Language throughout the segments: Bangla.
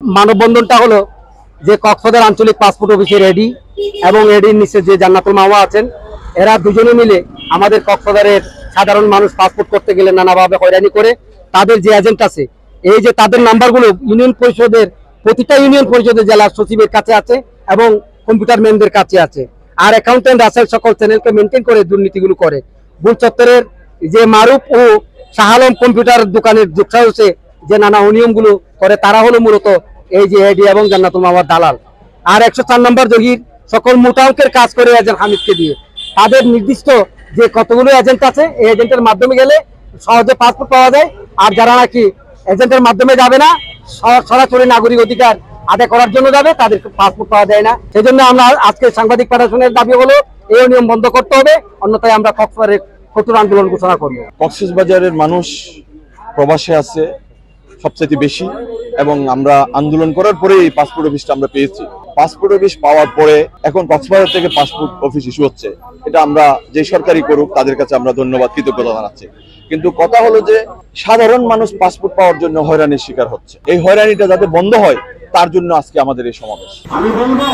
মানববন্ধনটা হলো যে কক্সবাজার আঞ্চলিক পাসপোর্ট অফিসের এডি এবং এডির নিচে যে জান্নাতুল মাওয়া আছেন, এরা দুজনে মিলে আমাদের কক্সবাজারের সাধারণ মানুষ পাসপোর্ট করতে গেলে নানাভাবে হয়রানি করে। তাদের যে এজেন্ট আছে, এই যে তাদের নাম্বারগুলো ইউনিয়ন পরিষদের প্রতিটা ইউনিয়ন পরিষদের জেলা সচিবের কাছে আছে এবং কম্পিউটার ম্যানদের কাছে আছে। আর অ্যাকাউন্টেন্ট রাসেল সকল চ্যানেলকে মেনটেন করে দুর্নীতিগুলো করে। বুল চত্বরের যে মারুফ ও শাহ আলম কম্পিউটার দোকানের যোগসাহসে যে নানা অনিয়মগুলো করে, তারা হলো মূলত এই যে এডি এবং জান্নাতুল মাওয়ার দালাল। আর 104 নম্বর জহির সকল মোটা অঙ্কের কাজ করে এজেন্ট হামিদকে দিয়ে। তাদের নির্দিষ্ট যে কতগুলো এজেন্ট আছে, এই এজেন্টের মাধ্যমে গেলে সহজে পাসপোর্ট পাওয়া যায়। আর যারা নাকি এজেন্টের মাধ্যমে যাবে না, সরাসরি নাগরিক অধিকার আদায় করার জন্য যাবে, তাদের পাসপোর্ট পাওয়া যায় না। সেই জন্য আমরা আজকে সাংবাদিক ফেডারেশনের দাবি হলো এই নিয়ম বন্ধ করতে হবে, অন্যথায় আমরা কক্সবাজারে কঠোর আন্দোলন ঘোষণা করব। কক্সবাজারের মানুষ প্রবাসে আছে সবচেয়ে বেশি, এবং আমরা আন্দোলন করার পরে এই পাসপোর্ট অফিসটা আমরা পেয়েছি। পাসপোর্ট অফিস পাওয়ার পরে এখন কক্সবাজার থেকে পাসপোর্ট অফিস ইস্যু হচ্ছে। এটা আমরা যে সরকারি করুক তাদের কাছে আমরা ধন্যবাদ, কৃতজ্ঞতা জানাচ্ছি। কিন্তু কথা হলো যে সাধারণ মানুষ পাসপোর্ট পাওয়ার জন্য হয়রানির শিকার হচ্ছে। এই হয়রানিটা যাতে বন্ধ হয় তার জন্য আজকে আমাদের এই সমাবেশ। আমি বলবো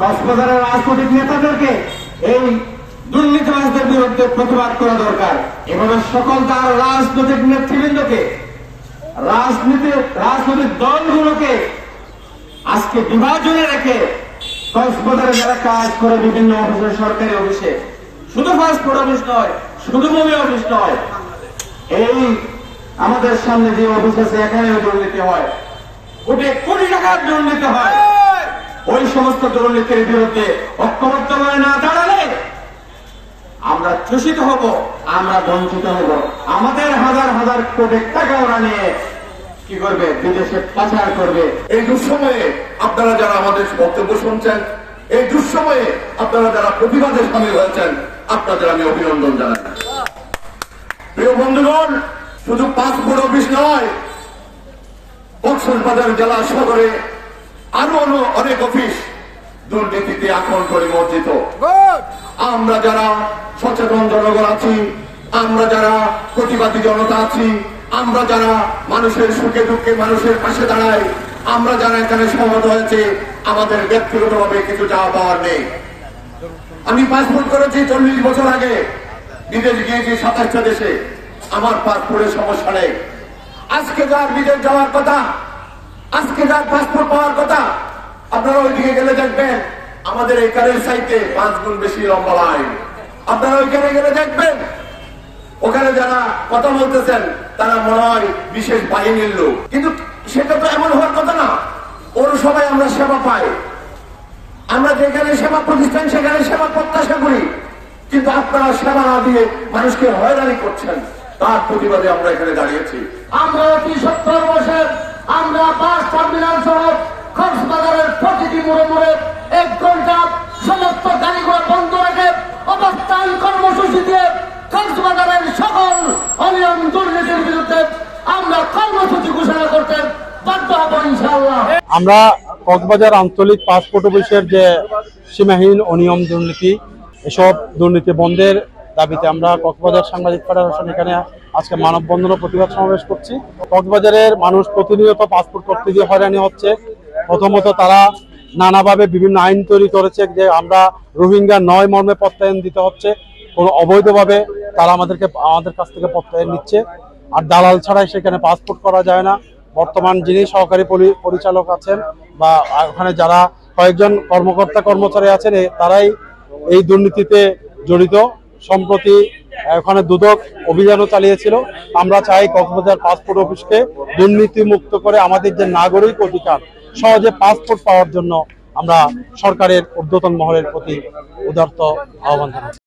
কক্সবাজারের রাজনৈতিক নেতাদেরকে এই দুর্নীতিবাজদের বিরুদ্ধে প্রতিবাদ করা দরকার। এভাবে সকল তার রাজনৈতিক নেতৃবৃন্দকে, রাজনৈতিক দলগুলোকে আজকে বিভাজনে রেখে কক্সবাজারে যারা কাজ করে বিভিন্ন অফিসে, সরকারি অফিসে, শুধু পাসপোর্ট অফিস নয়, শুধু ভূমি অফিস নয়, এই আমাদের সামনে যে অফিস আছে এখানে দুর্নীতি হয়, কোটি টাকার দুর্নীতি হয়। ওই সমস্ত দুর্নীতির বিরুদ্ধে ঐক্যবদ্ধ হয়ে না দাঁড়ালে আমরা চূষিত হব, আমরা বঞ্চিত হব। আমাদের হাজার হাজার কোটি টাকা ওরা নিয়ে কি করবে? বিদেশে পাচার করবে। এই দুঃসময়ে আপনারা যারা আমাদের বক্তব্য শুনছেন, এই দুঃসময়ে আপনারা যারা প্রতিবাদে সামিল হয়েছেন, আপনাদের আমি অভিনন্দন জানাই। প্রিয় বন্ধুগণ, শুধু পাসপোর্ট অফিস নয়, কক্সবাজার জেলা সদরে আরো অনেক অফিস দুর্নীতিতে আক্রমণ করে নিমজ্জিত। আমরা যারা সচেতন জনগণ আছি, আমরা যারা প্রতিবাদী জনতা আছি, আমরা যারা মানুষের সুখে দুঃখে মানুষের পাশে দাঁড়াই, আমরা যারা এখানে সমবেত হয়েছে, আমাদের ব্যক্তিগতভাবে কিছু চাওয়া পাওয়ার নেই। আমি পাসপোর্ট করেছি 40 বছর আগে, বিদেশ গিয়েছি 27টা দেশে, আমার পাসপোর্টের সমস্যা নেই। আজকে যার বিদেশ যাওয়ার কথা, আজকে যার পাসপোর্ট পাওয়ার কথা, আপনারা ওইদিকে গেলে দেখবেন আমাদের এখানের সাইটে 5 গুণ বেশি লম্বা লাইন। আপনারা ওইখানে গেলে দেখবেন ওখানে যারা কথা বলতেছেন তারা মনে হয় বিশেষ বাহিনীর লোক, কিন্তু সেটা তো এমন হওয়ার কথা না। ওর সবাই আমরা সেবা পাই, আমরা যেখানে সেবা প্রতিষ্ঠান সেখানে সেবা প্রত্যাশা করি, কিন্তু আপনারা সেবা না দিয়ে মানুষকে হয়রানি করছেন, তার প্রতিবাদে আমরা এখানে দাঁড়িয়েছি। আমরা অতি 70 বছর আমরা বাস টার্মিনাল সহ কক্সবাজারের প্রতিটি মোড়ে মোড়ে 1 ঘন্টা সমস্ত গাড়িগুলো বন্ধ রেখে অবস্থান কর্মসূচি দিয়ে কক্সবাজারের সকল অনিয়ম দুর্নীতির বিরুদ্ধে আমরা কর্মসূচি ঘোষণা করতে বাধ্য হব ইনশাআল্লাহ। আমরা কক্সবাজার আঞ্চলিক পাসপোর্ট অফিসের যে সীমাহীন অনিয়ম দুর্নীতি, এসব দুর্নীতি বন্ধের দাবিতে আমরা কক্সবাজার সাংবাদিক ফেডারেশন এখানে আজকে মানববন্ধন ও প্রতিবাদ সমাবেশ করছি। কক্সবাজারের মানুষ প্রতিনিয়ত পাসপোর্ট করতে গিয়ে হয়রানি হচ্ছে। প্রথমত তারা নানাভাবে বিভিন্ন আইন তৈরি করেছে যে আমরা রোহিঙ্গা নয় মর্মে প্রত্যয়ন দিতে হচ্ছে, কোনো অবৈধভাবে তারা আমাদের কাছ থেকে প্রত্যয়ন নিচ্ছে। আর দালাল ছাড়াই সেখানে পাসপোর্ট করা যায় না। বর্তমান যিনি সহকারী পরিচালক আছেন বা ওখানে যারা কয়েকজন কর্মকর্তা কর্মচারী আছেন, তারাই এই দুর্নীতিতে জড়িত। সম্প্রতি ওখানে দুদক অভিযানও চালিয়েছিল। আমরা চাই কক্সবাজার পাসপোর্ট অফিসকে দুর্নীতি মুক্ত করে আমাদের যে নাগরিক অধিকার, সহজে পাসপোর্ট পাওয়ার জন্য আমরা সরকারের ঊর্ধ্বতন মহলের প্রতি উদারত আহ্বান জানাচ্ছি।